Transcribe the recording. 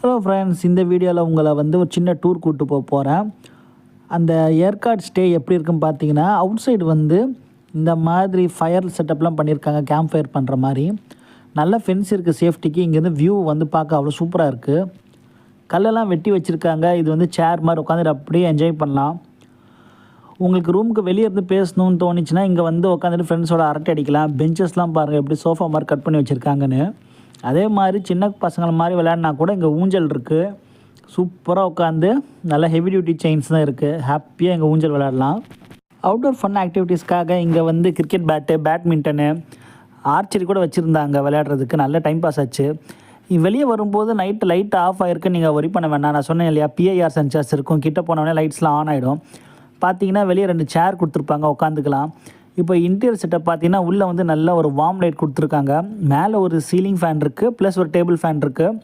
Hello friends, இந்த வீடியோவில் உங்களை ஒரு சின்ன டூர் கூப்பிட்டு போகிறேன். அந்த ஏற்காடு ஸ்டே எப்படி இருக்குன்னு பார்த்தீங்கன்னா, அவுட் சைடு இந்த மாதிரி ஃபயர் செட்டப்லாம் பண்ணியிருக்காங்க. கேம்ப் ஃபயர் பண்ணுற மாதிரி நல்ல ஃபென்ஸ் இருக்குது சேஃப்டிக்கு. இங்கேருந்து வியூ பார்க்க அவ்வளோ சூப்பராக இருக்குது. கல்லெல்லாம் வெட்டி வச்சுருக்காங்க. இது சேர் மாதிரி உட்காந்துட்டு அப்படியே என்ஜாய் பண்ணலாம். உங்களுக்கு ரூமுக்கு வெளியே இருந்து பேசணும்னு தோணுச்சுன்னா இங்கே உட்காந்துட்டு ஃப்ரெண்ட்ஸோட அரட்டை அடிக்கலாம். பெஞ்சஸ்லாம் பாருங்கள் எப்படி சோஃபா மாதிரி கட் பண்ணி வச்சுருக்காங்கன்னு. அதே மாதிரி சின்ன பசங்களை மாதிரி விளையாடினா கூட இங்கே ஊஞ்சல் இருக்குது. சூப்பராக உட்காந்து நல்ல ஹெவி டியூட்டி செயின்ஸ் தான் இருக்குது. ஹாப்பியாக இங்கே ஊஞ்சல் விளையாடலாம். அவுட்டோர் ஃபன் ஆக்டிவிட்டீஸ்க்காக இங்கே கிரிக்கெட் பேட்டு, பேட்மிண்டனு, ஆர்ச்சரி கூட வச்சுருந்தாங்க விளையாடுறதுக்கு. நல்ல டைம் பாஸ் ஆச்சு. வெளியே வரும்போது நைட்டு லைட் ஆஃப் ஆகிருக்கு, நீங்கள் ஒரி பண்ண வேண்டாம். நான் சொன்னேன் இல்லையா, பிஐஆர் சென்சார்ஸ் இருக்கும். கிட்ட போனோடனே லைட்ஸ்லாம் ஆன் ஆகிடும். பார்த்தீங்கன்னா வெளியே 2 சேர் கொடுத்துருப்பாங்க, உட்காந்துக்கலாம். இப்போ இன்டீரியர் செட்டப் பார்த்தீங்கன்னா உள்ளே நல்ல ஒரு வார்ம் லைட் கொடுத்துருக்காங்க. மேலே ஒரு சீலிங் ஃபேன் இருக்குது, ப்ளஸ் ஒரு டேபிள் ஃபேன் இருக்குது.